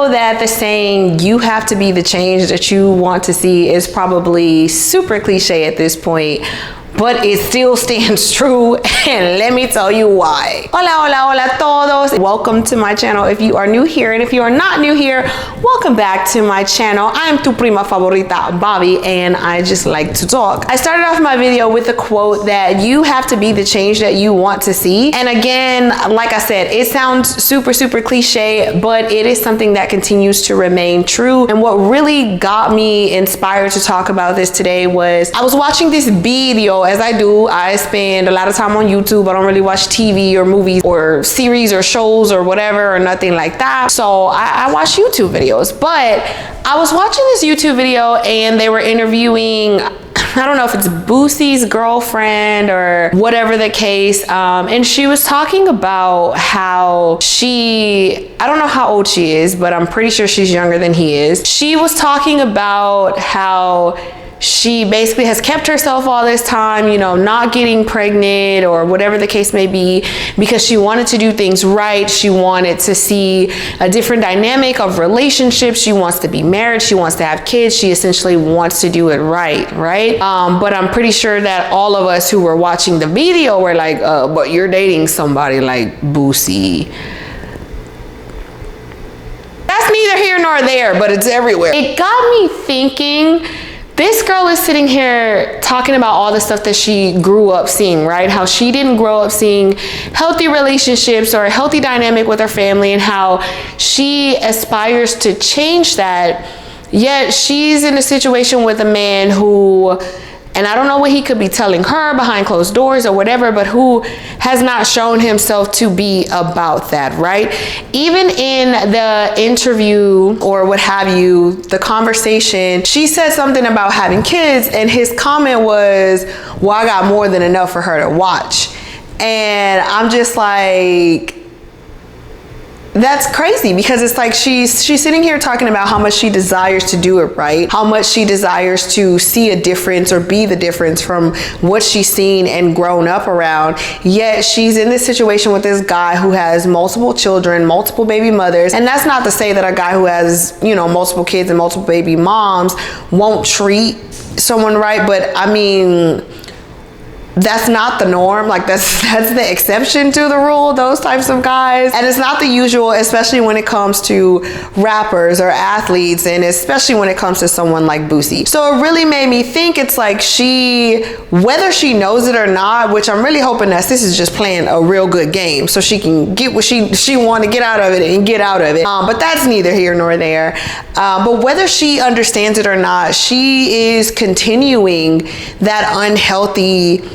know that the saying, you have to be the change that you want to see, is probably super cliche at this point, but it still stands true, and let me tell you why. Hola, hola, hola todos. Welcome to my channel if you are new here, and if you are not new here, welcome back to my channel. I'm tu prima favorita, Bobby, and I just like to talk. I started off my video with a quote that you have to be the change that you want to see. And again, like I said, it sounds super cliche, but it is something that continues to remain true. And what really got me inspired to talk about this today was I was watching this video. As I do, I spend a lot of time on YouTube. I don't really watch TV or movies or series or shows or whatever or nothing like that. So I watch YouTube videos. But I was watching this YouTube video and they were interviewing, I don't know if it's Boosie's girlfriend or whatever the case. And she was talking about how I don't know how old she is, but I'm pretty sure she's younger than he is. She was talking about how she basically has kept herself all this time, you know, not getting pregnant or whatever the case may be, because she wanted to do things right. She wanted to see a different dynamic of relationships. She wants to be married. She wants to have kids. She essentially wants to do it right? But I'm pretty sure that all of us who were watching the video were like, but you're dating somebody like Boosie. That's neither here nor there, but it's everywhere. It got me thinking, this girl is sitting here talking about all the stuff that she grew up seeing, right? How she didn't grow up seeing healthy relationships or a healthy dynamic with her family, and how she aspires to change that. Yet she's in a situation with a man who, and I don't know what he could be telling her behind closed doors or whatever, but who has not shown himself to be about that, right? Even in the interview or what have you, the conversation, she said something about having kids, and his comment was, well, I got more than enough for her to watch. And I'm just like, that's crazy, because it's like she's sitting here talking about how much she desires to do it right, how much she desires to see a difference or be the difference from what she's seen and grown up around. Yet she's in this situation with this guy who has multiple children, multiple baby mothers. And that's not to say that a guy who has, you know, multiple kids and multiple baby moms won't treat someone right, but I mean, that's not the norm. Like that's the exception to the rule, those types of guys. And it's not the usual, especially when it comes to rappers or athletes, and especially when it comes to someone like Boosie. So it really made me think, it's like whether she knows it or not, which I'm really hoping that this is just playing a real good game so she can get what she want to get out of it and get out of it. But that's neither here nor there. But whether she understands it or not, she is continuing that unhealthy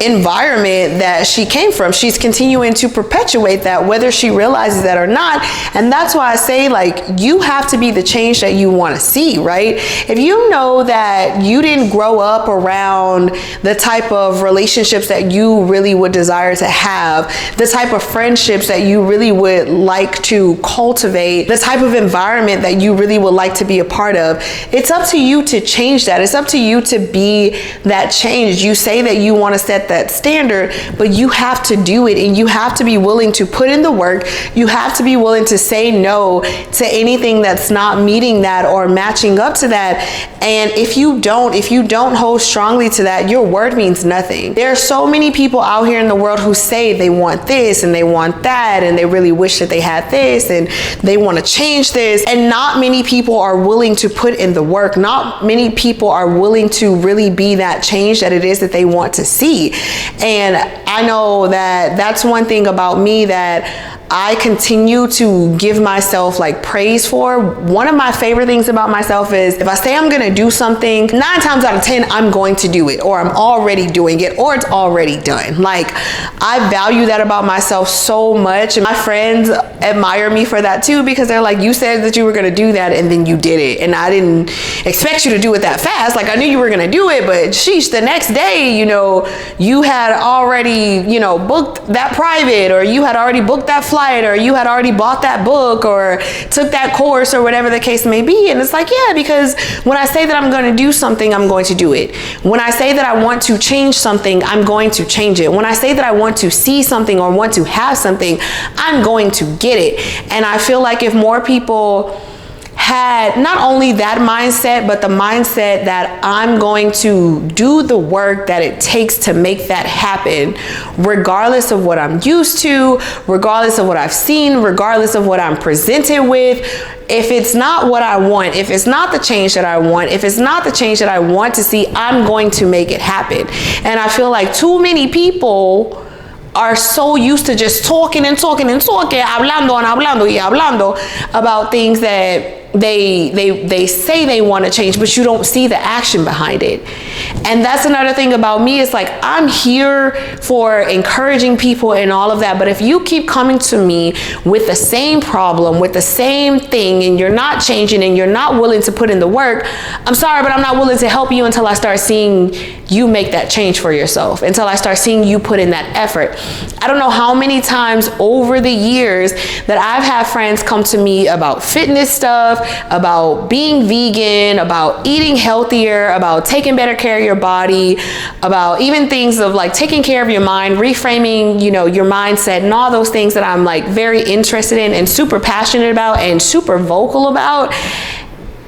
environment that she came from. She's continuing to perpetuate that, whether she realizes that or not. And that's why I say, like, you have to be the change that you want to see, right? If you know that you didn't grow up around the type of relationships that you really would desire to have, the type of friendships that you really would like to cultivate, the type of environment that you really would like to be a part of, it's up to you to change that. It's up to you to be that change. You say that you want to set that standard, but you have to do it, and you have to be willing to put in the work. You have to be willing to say no to anything that's not meeting that or matching up to that. And if you don't hold strongly to that, your word means nothing. There are so many people out here in the world who say they want this and they want that, and they really wish that they had this and they want to change this, and not many people are willing to put in the work. Not many people are willing to really be that change that it is that they want to see. And I know that that's one thing about me that I continue to give myself like praise for. One of my favorite things about myself is if I say I'm gonna do something, 9 times out of 10, I'm going to do it, or I'm already doing it, or it's already done. Like, I value that about myself so much. And my friends admire me for that too, because they're like, you said that you were gonna do that and then you did it. And I didn't expect you to do it that fast. Like, I knew you were gonna do it, but sheesh, the next day, you know, you had already, you know, booked that private, or you had already booked that flight, or you had already bought that book or took that course, or whatever the case may be. And it's like, yeah, because when I say that I'm going to do something, I'm going to do it. When I say that I want to change something, I'm going to change it. When I say that I want to see something or want to have something, I'm going to get it. And I feel like if more people had not only that mindset, but the mindset that I'm going to do the work that it takes to make that happen, regardless of what I'm used to, regardless of what I've seen, regardless of what I'm presented with. If it's not what I want, if it's not the change that I want, if it's not the change that I want to see, I'm going to make it happen. And I feel like too many people are so used to just talking and talking and talking, hablando and hablando y hablando about things that they say they want to change, but you don't see the action behind it. And that's another thing about me. It's like, I'm here for encouraging people and all of that, but if you keep coming to me with the same problem, with the same thing, and you're not changing and you're not willing to put in the work, I'm sorry, but I'm not willing to help you until I start seeing you make that change for yourself, until I start seeing you put in that effort. I don't know how many times over the years that I've had friends come to me about fitness stuff, about being vegan, about eating healthier, about taking better care of your body, about even things of like taking care of your mind, reframing, you know, your mindset, and all those things that I'm like very interested in and super passionate about and super vocal about.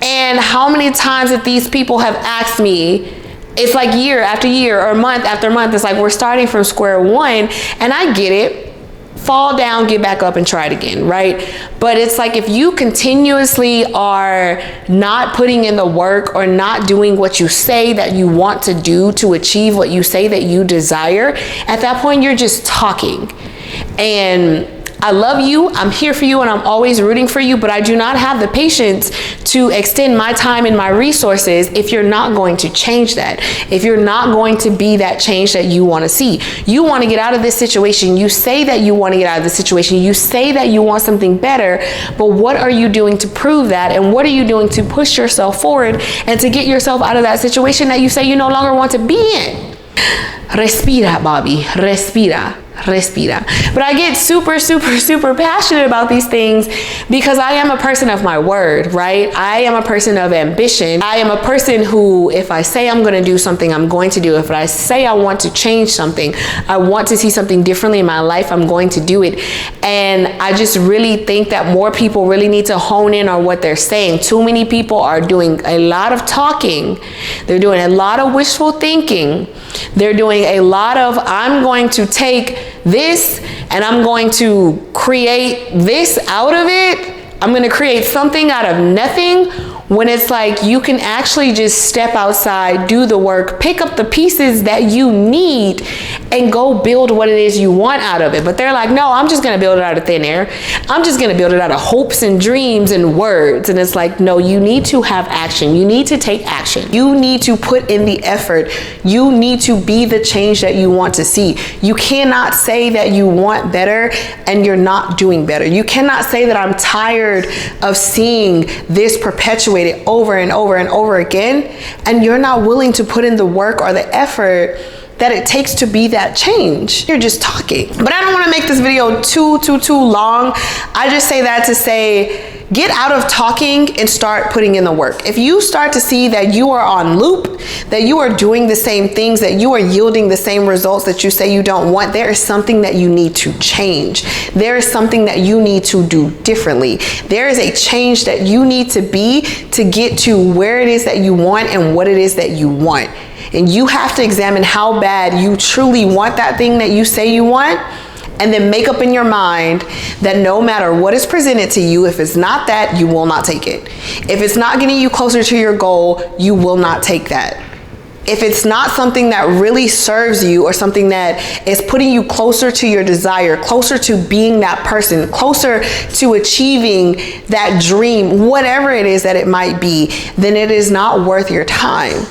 And how many times that these people have asked me, it's like year after year or month after month, it's like we're starting from square one. And I get it. Fall down, get back up and try it again, right? But it's like if you continuously are not putting in the work or not doing what you say that you want to do to achieve what you say that you desire, at that point you're just talking. And I love you, I'm here for you, and I'm always rooting for you, but I do not have the patience to extend my time and my resources if you're not going to change that, if you're not going to be that change that you want to see. You want to get out of this situation. You say that you want to get out of this situation. You say that you want something better, but what are you doing to prove that? And what are you doing to push yourself forward and to get yourself out of that situation that you say you no longer want to be in? Respira, Bobby, respira. Respira. But I get super passionate about these things because I am a person of my word, right? I am a person of ambition. I am a person who, if I say I'm going to do something, I'm going to do it. If I say I want to change something, I want to see something differently in my life, I'm going to do it. And I just really think that more people really need to hone in on what they're saying. Too many people are doing a lot of talking. They're doing a lot of wishful thinking. They're doing a lot of, I'm going to take this and I'm going to create this out of it. I'm going to create something out of nothing, when it's like you can actually just step outside, do the work, pick up the pieces that you need and go build what it is you want out of it. But they're like, no, I'm just going to build it out of thin air. I'm just going to build it out of hopes and dreams and words. And it's like, no, you need to have action. You need to take action. You need to put in the effort. You need to be the change that you want to see. You cannot say that you want better and you're not doing better. You cannot say that I'm tired of seeing this perpetuated over and over and over again, and you're not willing to put in the work or the effort that it takes to be that change. You're just talking. But I don't want to make this video too long. I just say that to say, get out of talking and start putting in the work. If you start to see that you are on loop, that you are doing the same things, that you are yielding the same results that you say you don't want, there is something that you need to change. There is something that you need to do differently. There is a change that you need to be to get to where it is that you want and what it is that you want. And you have to examine how bad you truly want that thing that you say you want, and then make up in your mind that no matter what is presented to you, if it's not that, you will not take it. If it's not getting you closer to your goal, you will not take that. If it's not something that really serves you or something that is putting you closer to your desire, closer to being that person, closer to achieving that dream, whatever it is that it might be, then it is not worth your time.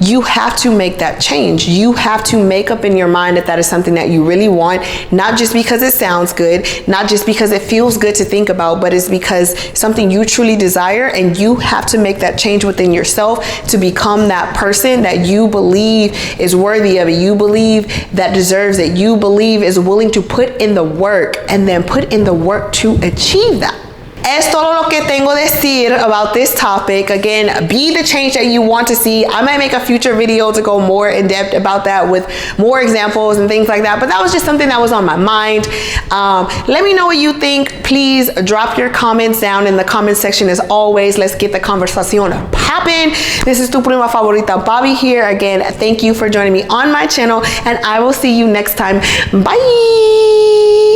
you have to make that change. You have to make up in your mind that that is something that you really want, not just because it sounds good, not just because it feels good to think about, but it's because something you truly desire, and you have to make that change within yourself to become that person that you believe is worthy of it, you believe that deserves it, you believe is willing to put in the work, and then put in the work to achieve that. Es todo lo que tengo decir about this topic. Again, be the change that you want to see. I might make a future video to go more in depth about that with more examples and things like that, but that was just something that was on my mind. Let me know what you think. Please drop your comments down in the comment section as always. Let's get the conversación popping. This is tu prima favorita, Bobby here. Again, thank you for joining me on my channel, and I will see you next time. Bye.